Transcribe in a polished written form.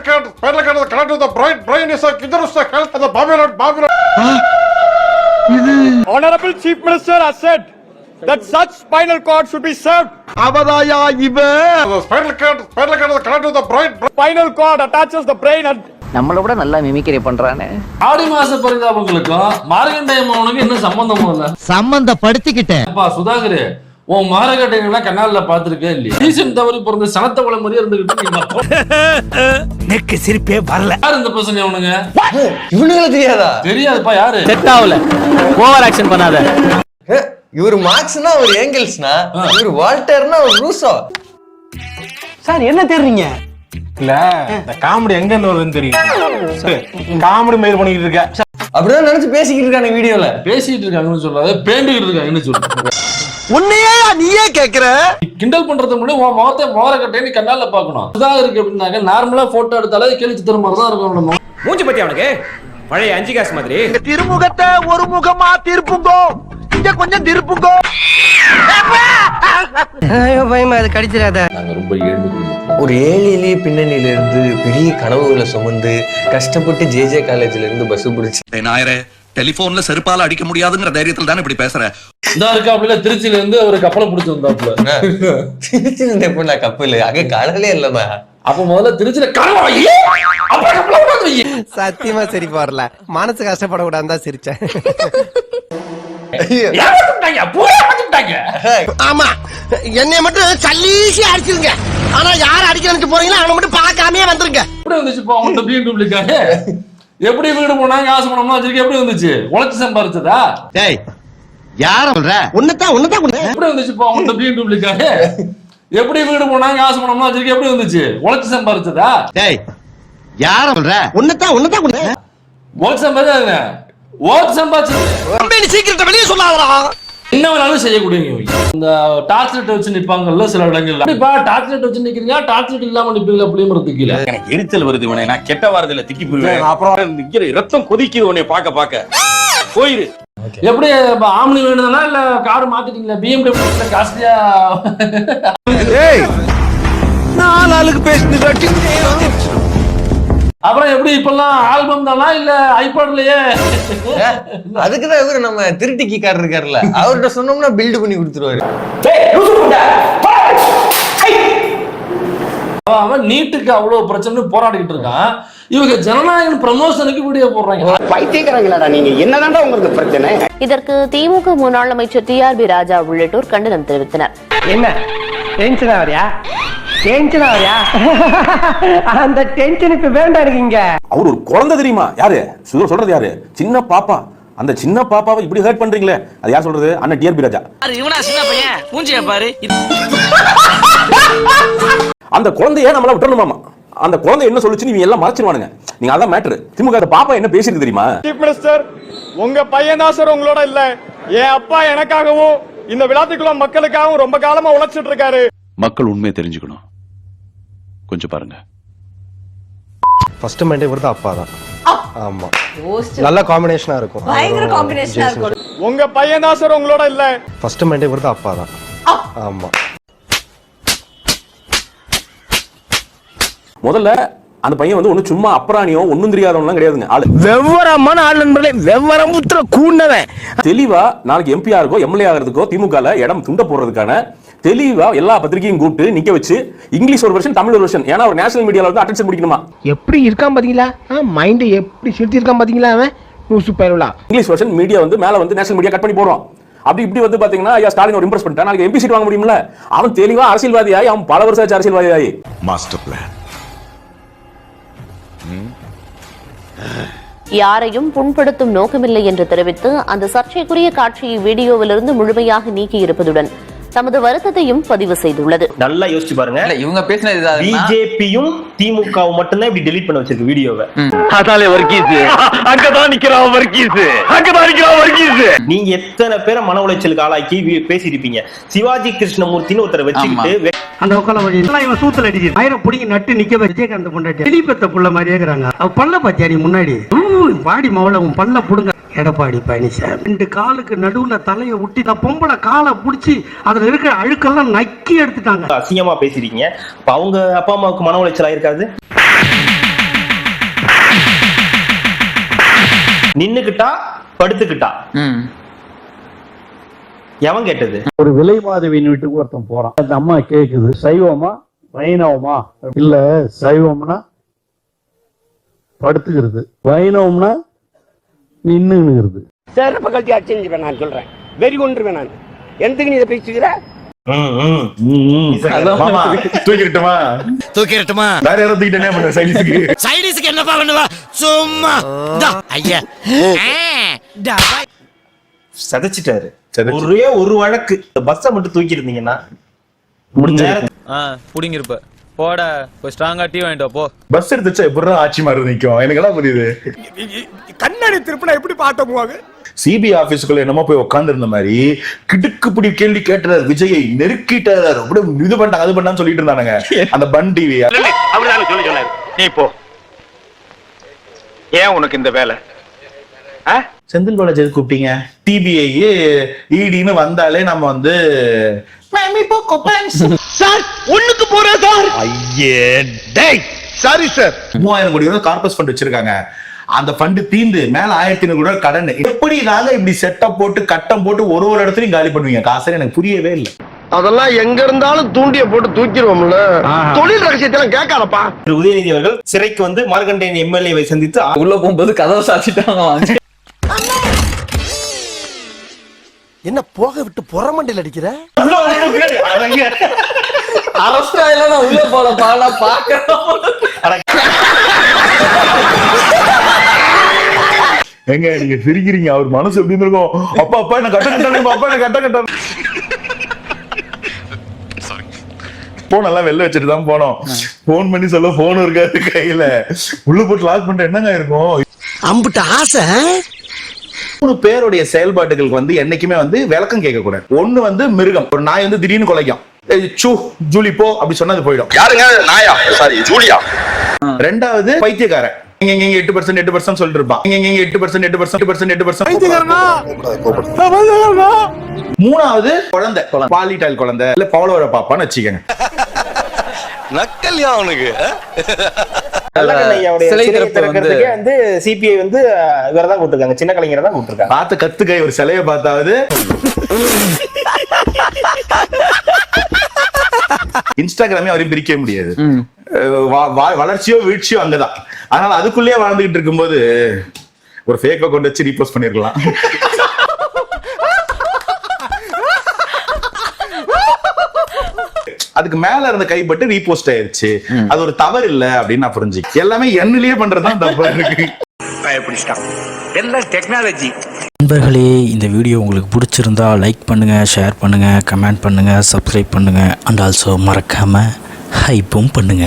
connected to the brain. Brain is a health of the Babylon. Honorable Chief Minister has said that such spinal cord should be served. அவதாயா இவன் The spinal cord connected to the brain. Spinal cord attaches the brain and நம்மள விட நல்லா mimicry பண்றானே. ஆடி மாச பரிதாபங்களுக்கும் மார்கண்டேய மௌனுக்கும் என்ன சம்பந்தமும் இல்ல. சம்பந்தப்படுத்திக்கிட்டேன். அப்பா சுதாகர், உன் மாரகட்டைகளை கண்ணால பாத்துருக்கே இல்லையா? சீசன் தவறி பிறந்த சனத்தவள மாதிரியே இருந்துகிட்டு நெக்கு சிரிப்பே வரல. யாரு இந்த பசங்க? அவனுங்க இவனுங்கள தெரியாதா? தெரியாதுப்பா. யாரு? செட் ஆகல. ஓவர் ஆக்ஷன் பண்ணாத. இவரு மார்க்ஸ்னா ஒரு ஏங்கல்ஸ்னா, இவரு வால்டர்னா ஒரு ரூசோ. சார் என்ன தேடுறீங்க? இல்ல இந்த காமெடி எங்க இருந்து வருதுன்னு தெரியும். காமெடி மயிர் பண்ணிக்கிட்டு இருக்க. அப்படிதான் நினைச்சு பேசிக்கிட்டு இருக்காங்க வீடியோல. பேசிட்டு இருக்காங்கன்னு சொல்லாத, பேண்டுகிட்டு இருக்காங்கன்னு சொல்லு. உன்னையே நீயே கேக்குற? கிண்டல் பண்றதுக்கு முன்னாடி உன் முகத்தை மாரகட்டை நீ கண்ணால பாக்கணும். சுதாகருக்கு எப்படின்னாக்க நார்மலா போட்டோ எடுத்தாலே கேலி சித்திரம் மாதிரி தான் இருக்கும். மூஞ்சி பத்தி அவனுக்கு பழைய 5 காசு மாதிரி. திருமுகத்தை ஒரு முகமா திருப்புங்கோ, இங்க கொஞ்சம் திருப்புங்கோ. பயமா அது கடிச்சிடாத. நாங்க ரொம்ப ஏழ்மை. ஒரு ஏழை எளிய பின்னணியில இருந்து பெரிய கனவுகளை சுமந்து கஷ்டப்பட்டு ஜே காலேஜ்ல இருந்து பஸ் பிடிச்சு நாயரே டெலிபோன்ல செருப்பால அடிக்க முடியாதுங்கிற தைரியத்துல தானே இப்படி பேசுற. இந்த இருக்காப்புல திருச்சியில இருந்து ஒரு கப்பலை பிடிச்சி வந்தாப்புல. திருச்சியில இருந்து எப்படி நான் கப்பல் அங்க கடலே இல்லமா? அப்ப முதல்ல திருச்சியில சத்தியமா சரி வரல. மனசு கஷ்டப்படக்கூடாது தான் சிரிச்சேன். ஆமா, என்னைய மட்டும் சல்லீசி அடிச்சிருங்க. ஆனா யார் அடிக்கிறதுக்கு போறீங்களோ அவனை மட்டும் பார்க்காமயே வந்துருங்க. எப்படி வந்துச்சுப்பா உன்கிட்ட பிஎம்டபிள்யூக்காக? எப்படி வீடு போனாங்க காசு பணம்லாம் வச்சிருக்க? எப்படி வந்துச்சு? உழைச்சு சம்பாரிச்சதா? டேய் யார சொல்ற? உன்னதான் எப்படி வந்துச்சுப்பா உன்கிட்ட பிஎம்டபிள்யூக்காக? எப்படி வீடு போனாங்க காசு பணம்லாம் வச்சிருக்க? எப்படி வந்துச்சு? உழைச்சு சம்பாரிச்சதா? டேய் யார சொல்ற? உன்னதான் உழைச்சு சம்பாதிச்சா சம்பாதிச்சு சீக்கிரத்தை வெளியே சொல்லாதடா. என்ன வேணாலும் செய்யக்கூடியவங்க. இந்த டார்ச் லைட் வச்சு நிப்பாங்கல்ல சில இடங்கள்ல. இப்ப டார்ச் லைட் வச்சு நிக்கிறீங்க, டார்ச் லைட் இல்லாம நிப்பீங்களா? புளியமரத்துக்கு கீழ எனக்கு எரிச்சல் வருது. இவனை நான் கெட்ட வாரத்துல திக்கி போயிருவேன். அப்புறம் நிக்கிற ரத்தம் கொதிக்குது உன்னை பாக்க போயிரு. எப்படி ஆம்னி வேணும்னா இல்ல கார் மாத்திட்டீங்களா? பிஎம்டபிள்யூ காஸ்ட்லியா? நாலு ஆளுக்கு பேசிட்டு அப்புறம் எப்படி இப்பெல்லாம் ஆல்பம் தானா இல்ல ஐபாட்லயே? அதுக்குதான் இவரு நம்ம திருட்டிக்காரர் இருக்காருல்ல, அவர்கிட்ட சொன்னோம்னா பில்டு பண்ணி கொடுத்துருவாரு. அவன் நீட்டுக்கு அவ்வளவு பிரச்சனை போராடிக்கிட்டு இருக்கான். இவங்க ஜனநாயகம் ப்ரமோஷனுக்கு வீடியோ போடுறாங்க. பைத்தியக்காரங்களாடா நீங்க. என்னதான்டா உங்களுக்கு பிரச்சனை? இதற்கு திமுக முன்னாள் அமைச்சர் டிஆர்பி ராஜா உள்ளிட்டோர் கண்டனம் தெரிவித்தனர். என்ன டென்ஷனா வரியா? அந்த டென்ஷன் இப்ப வேண்டாம் இருக்கீங்க. அவர் ஒரு குழந்தை தெரியுமா? யாரு சொல்றது? யாரு? சின்ன பாப்பா. அந்த சின்ன பாப்பாவை இப்படி ஹர்ட் பண்றீங்களே, அது யார் சொல்றது? அண்ணன் டிஆர்பி ராஜா. இவனா சின்ன பையன் மூஞ்சிய பாரு. அந்த குழந்தைய நம்மள விட்டுறணுமாமா? அந்த குழந்தை என்ன சொல்லுச்சு நீங்க எல்லாம் மறைச்சிருவானுங்க. நீங்க அதான் மேட்டர். திமுக அந்த பாப்பா என்ன பேசிருக்கு தெரியுமா? சீஃப் மினிஸ்டர், உங்க பையன் தான் சார் உங்களோட இல்ல. என் அப்பா எனக்காகவும் இந்த விழாத்துக்குள்ள மக்களுக்காகவும் ரொம்ப காலமா உழைச்சிட்டு இருக்காரு. மக்கள் உண்மையை தெரிஞ்சுக்கணும். கொஞ்சம் பாருங்க. ஃபர்ஸ்ட் மைண்டே வருது அப்பா தான். ஆமா, நல்ல காம்பினேஷனா இருக்கும். பயங்கர காம்பினேஷனா இருக்கும். உங்க பையன் தான் சார் உங்களோட இல்ல. ஃபர்ஸ்ட் மைண்டே வருது அப்பா தான். ஆமா, முதல்ல அந்த பையன் வந்து ஒண்ணு சும்மா அப்ராணியோ ஒண்ணும் தெரியாதவன்லாம் கிடையாதுங்க. ஆளு வெவ்வரமான ஆள் நண்பர்களே. வெவ்வரம் புத்திர கூண்டவன். தெளிவா நாளைக்கு எம்பியா இருக்கோ எம்எல்ஏ ஆகிறதுக்கோ திமுகல இடம் துண்ட போறதுக்கான தெளிவா எல்லா பத்திரிகையும் கூப்பிட்டு நிக்க வச்சு இங்கிலீஷ் ஒரு வெர்ஷன் தமிழ் ஒரு வெர்ஷன். ஏன்னா ஒரு நேஷனல் மீடியால வந்து அட்டென்ஷன் பிடிக்கணுமா? எப்படி இருக்கான் பாத்தீங்களா? மைண்ட் எப்படி செலுத்தி இருக்கான் பாத்தீங்களா? அவன் சூப்பர். இங்கிலீஷ் வெர்ஷன் மீடியா வந்து மேல வந்து நேஷனல் மீடியா கட் பண்ணி போடுறோம். அப்படி இப்படி வந்து பாத்தீங்கன்னா ஐயா ஸ்டாலின் ஒரு இம்ப்ரெஸ் பண்ணிட்டான். நாளைக்கு எம்பி சீட் வாங்க முடியும்ல? அவன் தெளிவா அரசியல்வாதியாய் அவன் பல வருஷம் ஆச்சு அரசியல்வாதியாய். Master plan. யாரையும் புண்படுத்தும் நோக்கமில்லை என்று தெரிவித்து அந்த சர்ச்சைக்குரிய காட்சியை வீடியோவிலிருந்து முழுமையாக நீக்கியிருப்பதுடன் தமது வருத்தத்தையும் பதிவு செய்துள்ளது. நல்லா யோசிச்சு பாருங்க. இவங்க பேசினது பிஜேபியும் திமுகவும் மட்டும்தான் இப்படி டெலீட் பண்ண வச்சிருக்கு வீடியோவை. அதாலே வர்க்கீஸ் அங்கதான் நிக்கிறான். நீங்க எத்தனை பேரை மன உளைச்சலுக்கு ஆளாக்கி பேசிருப்பீங்க. சிவாஜி கிருஷ்ணமூர்த்தின்னு ஒருத்தரை வச்சுக்கிட்டு அந்த உட்கால இவன் சூத்துல அடிச்சு ஆயிரம் பிடிங்க நட்டு நிக்க விஜயகாந்த் பொண்டாட்டி வெளிப்பத்த புள்ள மாதிரி இருக்கிறாங்க. அவ பல்ல பாத்தியாடி முன்னாடி பாடி மவள உன் பல்ல புடுங்க. எடப்பாடி பழனிசாமி 2 காலுக்கு நடுவுல தலையை விட்டு பொம்பளை காலை புடிச்சு அதுல இருக்கிற அழுக்கெல்லாம் நக்கி எடுத்துட்டாங்க. அசிங்கமா பேசிருக்கீங்க. அவங்க அப்பா அம்மாவுக்கு மன உளைச்சல் ஆயிருக்காது? நின்னுக்கிட்டா படுத்துக்கிட்டா எவன் கேட்டது? ஒரு விலை மாதவியின் வீட்டுக்கு ஒருத்தன் போறான். அந்த அம்மா கேக்குது, சைவமா வைணவமா? இல்ல சைவம்னா படுத்துக்கிறது, வைணவம்னா நின்னுங்கிறது. செருப்பு கழட்டி அடிச்சுருவேன் நான் சொல்றேன், வெறி கொண்டுருவேன் நான். எதுக்கு நீ இதை பேசுகிற? தூக்கிரட்டுமா வேற யாரும் தூக்கிட்டே பண்ண சைடுக்கு. சைடிஸ்க்கு என்னப்பா பண்ணுவா சும்மா ஐயா சதைச்சிட்டாரு. ஒரே ஒரு வழக்கு பஸ்ஸை மட்டும் தூக்கி இருந்தீங்கன்னா முடிஞ்ச புடிங்கிருப்ப போட ஸ்ட்ராங்கா டீ வாங்கிட்டு போ. பஸ் எடுத்துச்சா எப்படிதான் ஆட்சி மாதிரி நிக்கும் எனக்கு எல்லாம் புரியுது. கண்ணாடி திருப்பினா எப்படி பாட்ட போவாங்க? சிபிஐ ஆபீஸ்க்குள்ள என்னமோ போய் உட்கார்ந்து இருந்த மாதிரி கிடுக்குப்பிடி கேள்வி கேட்டார், விஜயை நெருக்கிட்டார், அப்படியே இது பண்ணாங்க அது பண்ணான்னு சொல்லிட்டு இருந்தானுங்க அந்த பன் டிவி. அப்படிதான் சொல்லி சொன்னாரு, நீ போ, ஏன் உனக்கு இந்த வேலை? செந்தில் பாலாஜி எதுக்கு கூப்பிட்டீங்க? டிபிஐ இடின்னு வந்தாலே நம்ம வந்து ஒண்ணுக்கு போறேன் சார். ஐயே டேய் சாரி சார், 3000 கோடி ரூபாய் கார்பஸ் ஃபண்ட் வச்சிருக்காங்க. அந்த ஃபண்ட் தீந்து மேல 1500 கோடி கடன். எப்படி நாங்க இப்படி செட்டப் போட்டு கட்டம் போட்டு ஒரு இடத்துலயும் காலி பண்ணுவீங்க காசு? எனக்கு புரியவே இல்லை. அதெல்லாம் எங்க இருந்தாலும் தூண்டிய போட்டு தூக்கிடுவோம்ல. தொழில் ரகசியத்தெல்லாம் கேட்காதப்பா. உதயநிதி அவர்கள் சிறைக்கு வந்து மார்கண்டேயன் எம்எல்ஏவை சந்தித்து உள்ள போகும்போது கதவை சாத்திட்டாங்க. என்ன போக விட்டு புறமண்டையில் அடிக்கிற? அரசாயில உள்ள போல பாலா பாக்கிறோம். எங்க நீங்க சிரிக்கிறீங்க, அவர் மனசு எப்படி இருக்கும்? அப்பா அப்பா என்ன கட்ட கட்டானே, அப்பா என்ன கட்ட கட்டானே. போன் எல்லாம் வெளில வச்சுட்டு தான் போனோம். போன் பண்ணி சொல்ல போன் இருக்காது கையில, உள்ள போட்டு லாக் பண்ணிட்டு என்னங்க இருக்கும் அம்புட்ட ஆசை. 3 பேருடைய செயல்பாடுகளுக்கு வந்து என்னைக்குமே வந்து விளக்கம் கேட்க கூடாது. ஒண்ணு வந்து மிருகம், ஒரு நாய் வந்து திடீர்னு குலைக்கும், ஜூலி போ அப்படி சொன்னா அது போயிடும். யாருங்க நாயா? Sorry Julia. ரெண்டாவது பைத்தியக்காரன், 8% சொல்லிட்டு இருப்பான். 8%. மூணாவது குழந்தை, பாலிட்டால் குழந்தை இல்ல பவளோட பாப்பான்னு வச்சுக்கோங்க. நக்கல்யா அவனுக்கு. சிபிஐ வந்து இவரதான் கூட்டிருக்காங்க, சின்ன கலைஞரை தான் கூட்டிருக்காங்க. பார்த்து கத்துக்கை, ஒரு சிலையை பார்த்தாவது. இன்ஸ்டாகிராமே அவரையும் பிரிக்க முடியாது. வளர்ச்சியோ வீழ்ச்சியோ அங்கதான். அதனால அதுக்குள்ளேயே வாழ்ந்துகிட்டு இருக்கும்போது ஒரு ஃபேக் அக்கவுண்ட் வச்சு ரீபோஸ்ட் பண்ணிருக்கலாம். அதுக்கு மேல இருந்த கைப்பட்டு ரீபோஸ்ட் ஆயிருச்சு. அது ஒரு தவறு இல்ல அப்படின்னு நான் புரிஞ்சு, எல்லாமே என்னிலேயே பண்றதுதான் தப்பு இருக்கு. எல்லாம் டெக்னாலஜி. நண்பர்களே, இந்த வீடியோ உங்களுக்கு பிடிச்சிருந்தா லைக் பண்ணுங்க, ஷேர் பண்ணுங்க, கமெண்ட் பண்ணுங்க, சப்ஸ்கிரைப் பண்ணுங்க, அண்ட் ஆல்சோ மறக்காம ஹைப்பும் பண்ணுங்க.